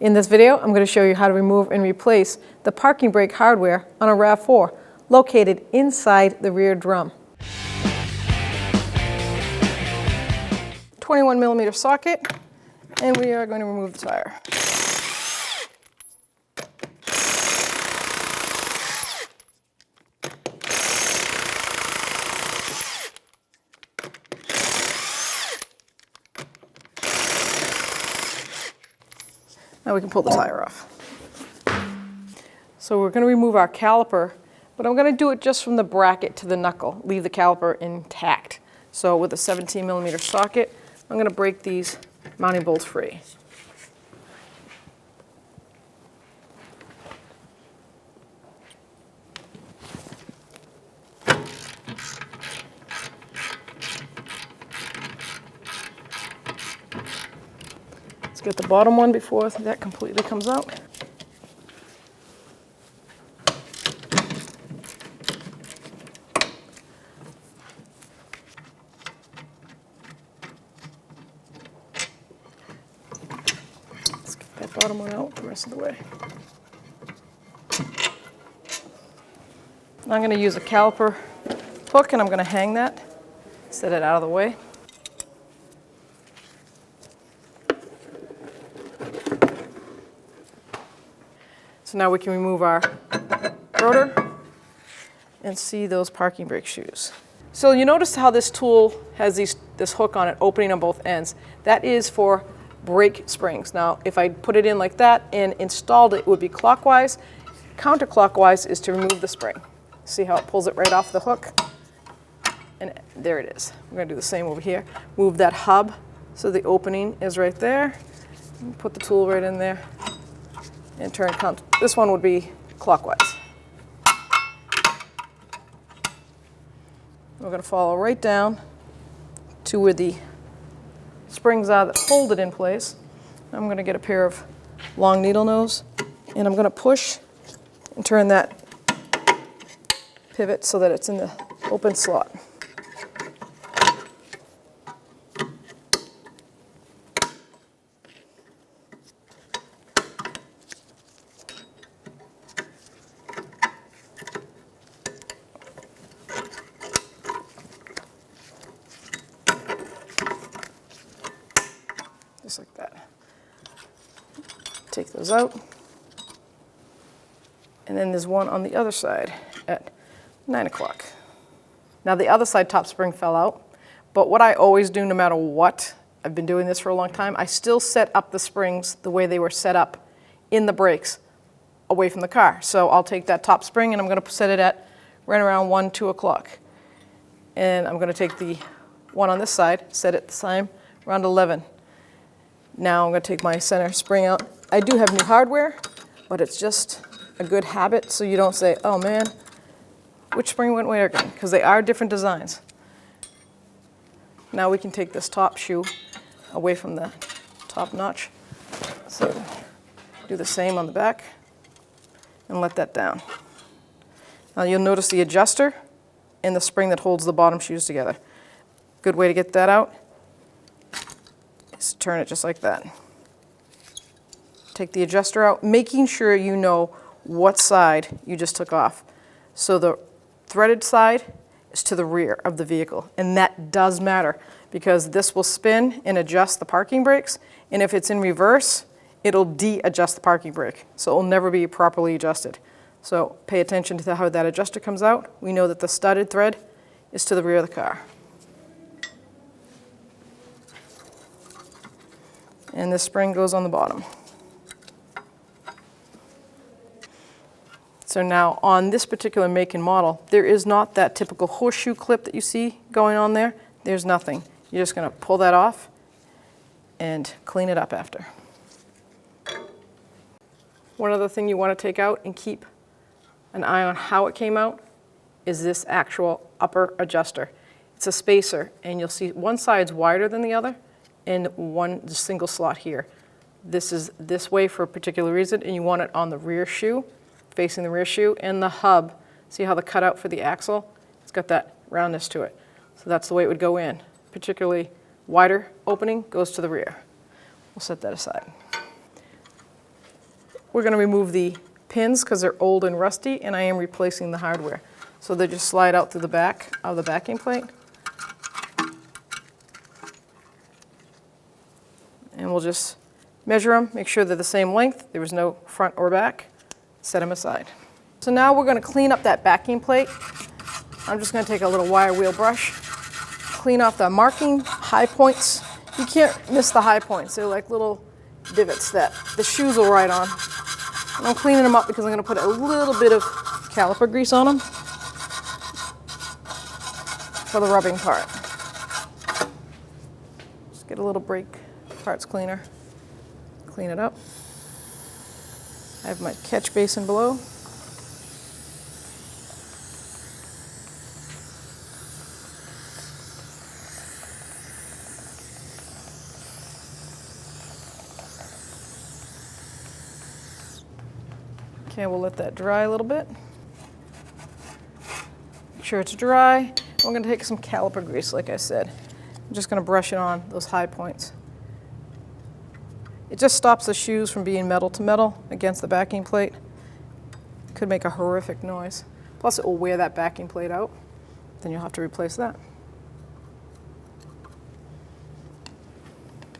In this video, I'm going to show you how to remove and replace the parking brake hardware on a RAV4 located inside the rear drum. 21mm socket, and we are going to remove the tire. Now we can pull the tire off. So we're going to remove our caliper, but I'm going to do it just from the bracket to the knuckle, leave the caliper intact. So with a 17mm socket, I'm going to break these mounting bolts free. Let's get the bottom one before that completely comes out. Let's get that bottom one out the rest of the way. Now I'm going to use a caliper hook and I'm going to hang that, set it out of the way. So now we can remove our rotor and see those parking brake shoes. So you notice how this tool has this hook on it, opening on both ends. That is for brake springs. Now, if I put it in like that and installed it, it would be clockwise. Counterclockwise is to remove the spring. See how it pulls it right off the hook? And there it is. We're going to do the same over here. Move that hub so the opening is right there. Put the tool right in there. And turn count. This one would be clockwise. We're going to follow right down to where the springs are that hold it in place. I'm going to get a pair of long needle nose, and I'm going to push and turn that pivot so that it's in the open slot. Just like that. Take those out. And then there's one on the other side at 9 o'clock. Now the other side top spring fell out, but what I always do no matter what, I've been doing this for a long time, I still set up the springs the way they were set up in the brakes away from the car. So I'll take that top spring and I'm going to set it at right around 1, 2 o'clock. And I'm going to take the one on this side, set it the same, around 11. Now I'm going to take my center spring out. I do have new hardware, but it's just a good habit so you don't say, oh man, which spring went where again? Because they are different designs. Now we can take this top shoe away from the top notch. So do the same on the back and let that down. Now you'll notice the adjuster and the spring that holds the bottom shoes together. Good way to get that out. Turn it just like that. Take the adjuster out, making sure you know what side you just took off. So the threaded side is to the rear of the vehicle, and that does matter because this will spin and adjust the parking brakes, and if it's in reverse, it'll de-adjust the parking brake, so it will never be properly adjusted. So pay attention to how that adjuster comes out. We know that the studded thread is to the rear of the car. And this spring goes on the bottom. So now on this particular make and model, there is not that typical horseshoe clip that you see going on there. There's nothing. You're just going to pull that off and clean it up after. One other thing you want to take out and keep an eye on how it came out is this actual upper adjuster. It's a spacer, and you'll see one side's wider than the other, and one single slot here. This is this way for a particular reason, and you want it on the rear shoe, facing the rear shoe, and the hub. See how the cutout for the axle? It's got that roundness to it. So that's the way it would go in. Particularly wider opening goes to the rear. We'll set that aside. we're going to remove the pins because they're old and rusty, and I am replacing the hardware. So they just slide out through the back of the backing plate. And we'll just measure them, make sure they're the same length, there was no front or back, set them aside. So now we're going to clean up that backing plate. I'm just going to take a little wire wheel brush, clean off the marking high points. You can't miss the high points. They're like little divots that the shoes will ride on. And I'm cleaning them up because I'm going to put a little bit of caliper grease on them for the rubbing part. Just get a little brake parts cleaner, clean it up. I have my catch basin below. Okay, we'll let that dry a little bit. Make sure it's dry. We're going to take some caliper grease, like I said. I'm just going to brush it on those high points. It just stops the shoes from being metal to metal against the backing plate. Could make a horrific noise. Plus it will wear that backing plate out. Then you'll have to replace that.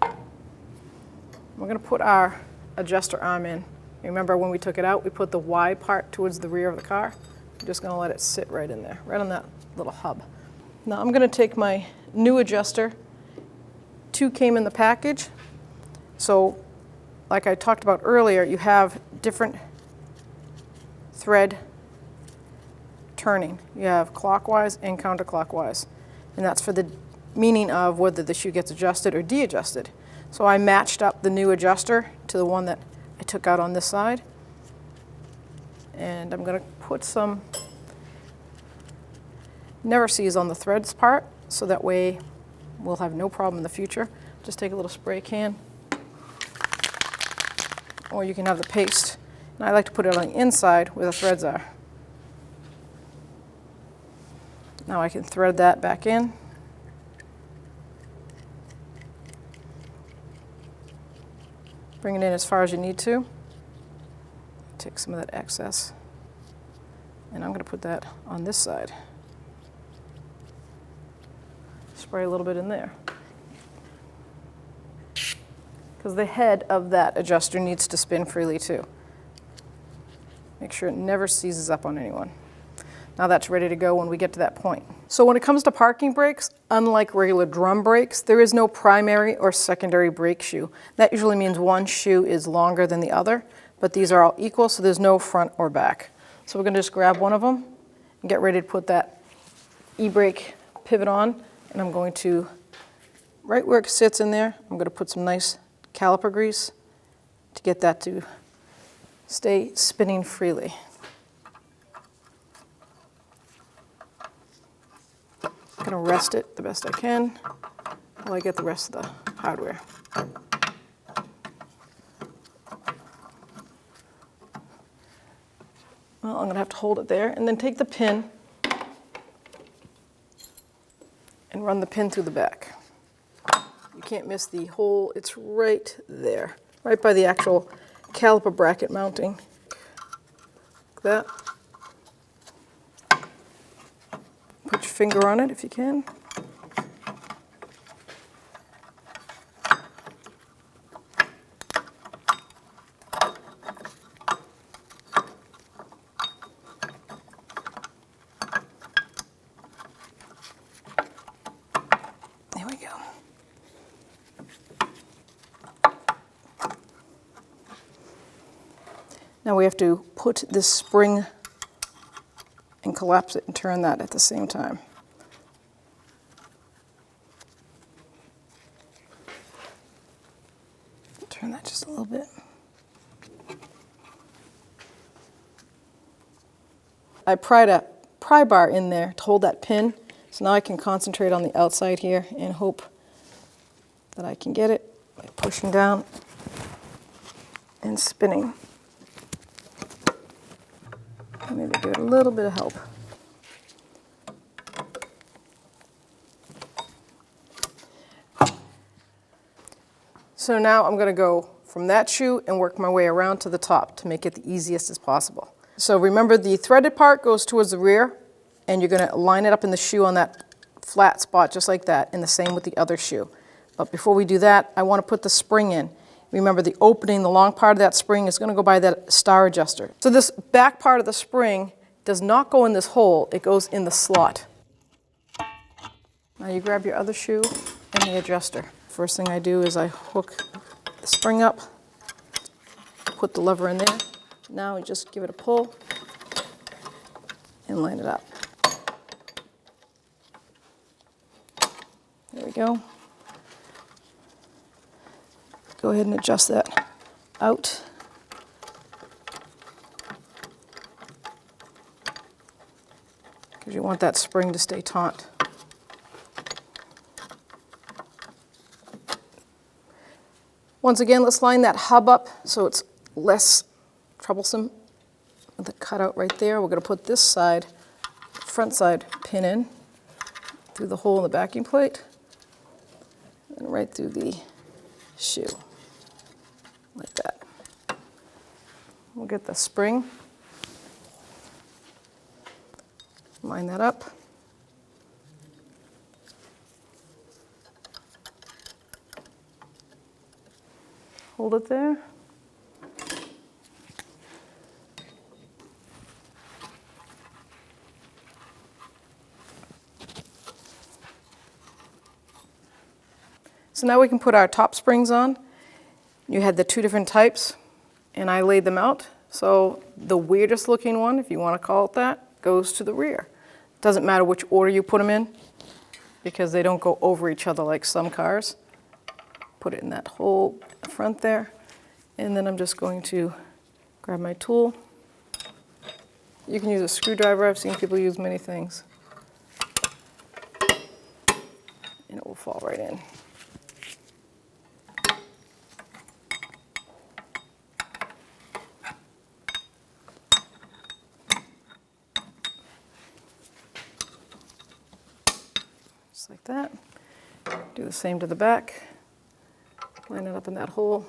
We're going to put our adjuster arm in. Remember when we took it out, we put the Y part towards the rear of the car. I'm just going to let it sit right in there, right on that little hub. Now I'm going to take my new adjuster. 2 came in the package. So like I talked about earlier, you have different thread turning. You have clockwise and counterclockwise. And that's for the meaning of whether the shoe gets adjusted or de-adjusted. So I matched up the new adjuster to the one that I took out on this side. And I'm going to put some never sees on the threads part, so that way we'll have no problem in the future. Just take a little spray can, or you can have the paste. And I like to put it on the inside where the threads are. Now I can thread that back in. Bring it in as far as you need to. Take some of that excess. And I'm going to put that on this side. Spray a little bit in there. Because the head of that adjuster needs to spin freely too. Make sure it never seizes up on anyone. Now that's ready to go when we get to that point. So when it comes to parking brakes, unlike regular drum brakes, there is no primary or secondary brake shoe. That usually means one shoe is longer than the other, but these are all equal, so there's no front or back. So we're going to just grab one of them and get ready to put that e-brake pivot on, and I'm going to, right where it sits in there, I'm going to put some nice caliper grease to get that to stay spinning freely. I'm going to rest it the best I can while I get the rest of the hardware. Well, I'm going to have to hold it there and then take the pin and run the pin through the back. You can't miss the hole, it's right there, right by the actual caliper bracket mounting. Like that. Put your finger on it if you can. There we go. Now we have to put this spring and collapse it and turn that at the same time. Turn that just a little bit. I pried a pry bar in there to hold that pin, so now I can concentrate on the outside here and hope that I can get it by pushing down and spinning. Maybe give it a little bit of help. So now I'm going to go from that shoe and work my way around to the top to make it the easiest as possible. So remember, the threaded part goes towards the rear, and you're going to line it up in the shoe on that flat spot just like that, and the same with the other shoe. But before we do that, I want to put the spring in. Remember, the opening, the long part of that spring is going to go by that star adjuster. So this back part of the spring does not go in this hole, it goes in the slot. Now you grab your other shoe and the adjuster. First thing I do is I hook the spring up, put the lever in there. Now we just give it a pull and line it up. There we go. Go ahead and adjust that out. Because you want that spring to stay taut. Once again, let's line that hub up so it's less troublesome with the cutout right there. We're going to put this side, front side pin in through the hole in the backing plate and right through the shoe, like that. We'll get the spring, line that up. Hold it there. So now we can put our top springs on. You had the two different types, and I laid them out. So the weirdest looking one, if you want to call it that, goes to the rear. Doesn't matter which order you put them in, because they don't go over each other like some cars. Put it in that hole front there, and then I'm just going to grab my tool. You can use a screwdriver. I've seen people use many things. And it will fall right in. Just like that. Do the same to the back. Line it up in that hole.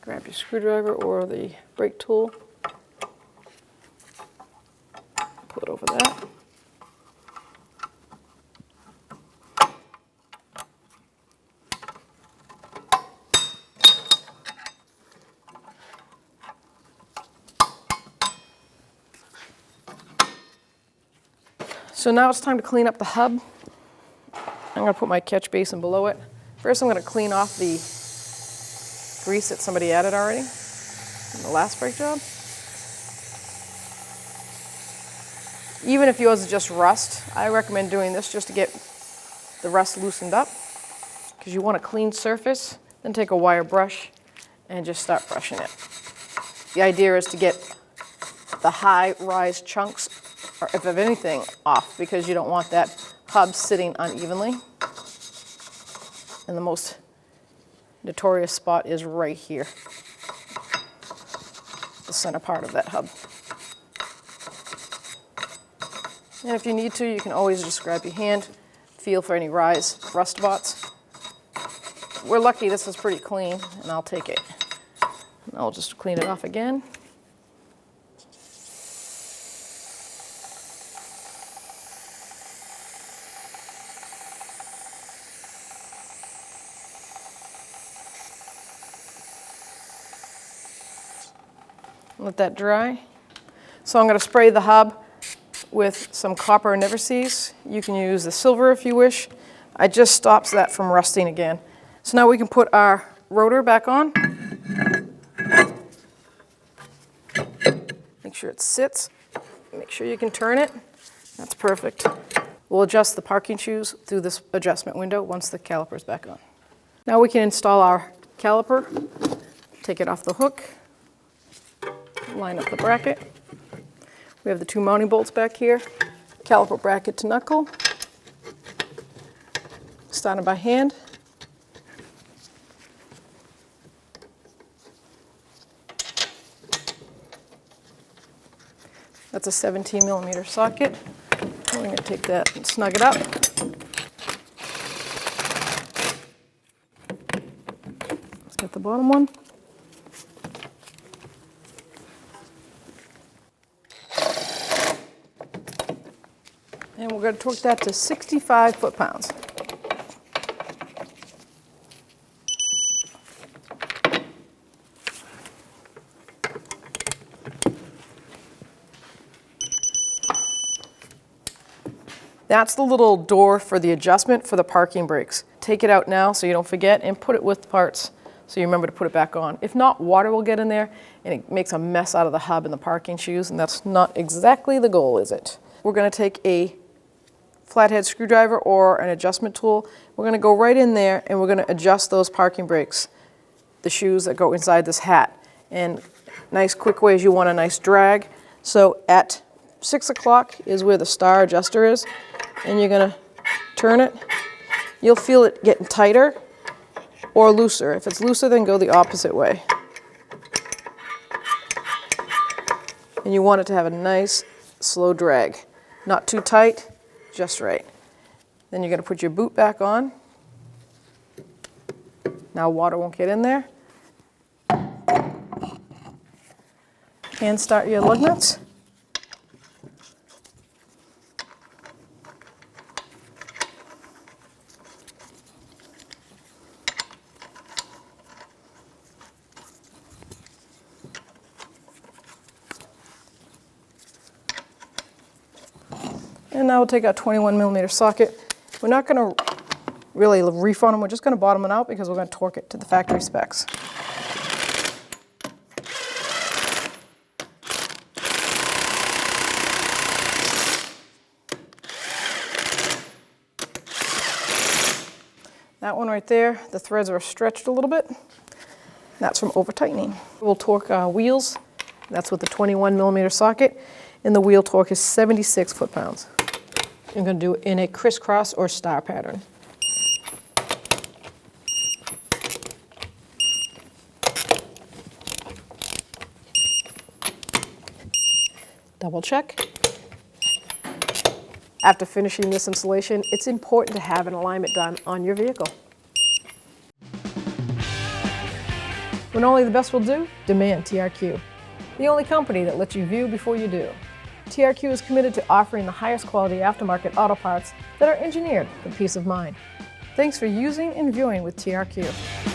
Grab your screwdriver or the brake tool. Pull it over that. So now it's time to clean up the hub. I'm going to put my catch basin below it. First I'm going to clean off the grease that somebody added already in the last brake job. Even if yours is just rust, I recommend doing this just to get the rust loosened up, because you want a clean surface. Then take a wire brush and just start brushing it. The idea is to get the high rise chunks, or if of anything, off, because you don't want that hub sitting unevenly. And the most notorious spot is right here, the center part of that hub. And if you need to, you can always just grab your hand, feel for any rise rust spots. We're lucky this is pretty clean, and I'll take it. And I'll just clean it off again. Let that dry. So I'm going to spray the hub with some copper never seize. You can use the silver if you wish. It just stops that from rusting again. So now we can put our rotor back on. Make sure it sits. Make sure you can turn it. That's perfect. We'll adjust the parking shoes through this adjustment window once the caliper is back on. Now we can install our caliper. Take it off the hook. Line up the bracket. We have the two mounting bolts back here. Caliper bracket to knuckle. Starting by hand. That's a 17mm socket. we're going to take that and snug it up. Let's get the bottom one. And we're going to torque that to 65 foot-pounds. That's the little door for the adjustment for the parking brakes. Take it out now so you don't forget, and put it with the parts so you remember to put it back on. If not, water will get in there and it makes a mess out of the hub and the parking shoes, and that's not exactly the goal, is it? We're going to take a flathead screwdriver or an adjustment tool. We're going to go right in there and we're going to adjust those parking brakes, the shoes that go inside this hat. And nice quick way is you want a nice drag. So at 6 o'clock is where the star adjuster is, and you're going to turn it. You'll feel it getting tighter or looser. If it's looser, then go the opposite way. And you want it to have a nice slow drag. Not too tight, just right. Then you're going to put your boot back on. Now water won't get in there. And start your lug nuts. And now we'll take our 21mm socket. We're not going to really reef on them, we're just going to bottom it out because we're going to torque it to the factory specs. That one right there, the threads are stretched a little bit. That's from over tightening. We'll torque our wheels. That's with the 21mm socket, and the wheel torque is 76 foot-pounds. I'm going to do it in a crisscross or star pattern. Double check. After finishing this installation, it's important to have an alignment done on your vehicle. When only the best will do, demand TRQ. The only company that lets you view before you do. TRQ is committed to offering the highest quality aftermarket auto parts that are engineered for peace of mind. Thanks for using and viewing with TRQ.